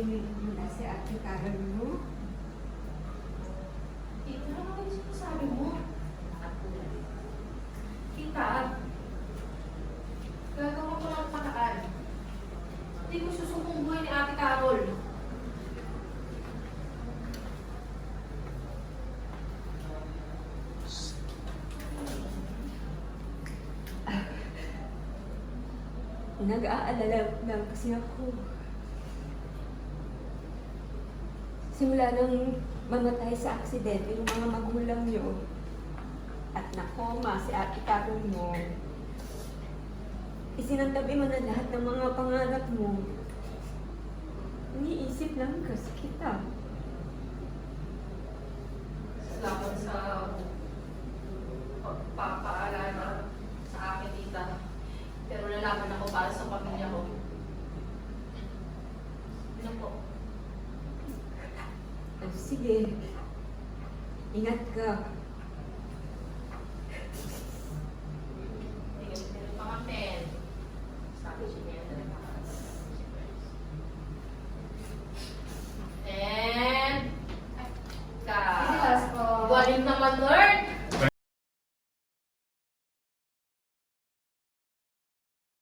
mo na si Ate Carol mo? Tita, ano ba yung sinasabi mo? Tita, gagawa ko lang pataan. Hindi ko susubong buhay ni Ate Carol. Nag-aalala lang kasi ako. Simula nang mamatay sa aksidente yung mga magulang niyo at nakoma si Ate Carol mo, isinantabi mo na lahat ng mga pangarap mo. Iniisip lang kasi kita. Salamat sa pagpapaalala sa akin, tita. Pero lalaban ako para sa pamilya ko. Ano po? Oh, sige. Ingat ka. Tingnan pa nga, men. Sabi siya niya na And... Sige, last po. Galing naman, Lord!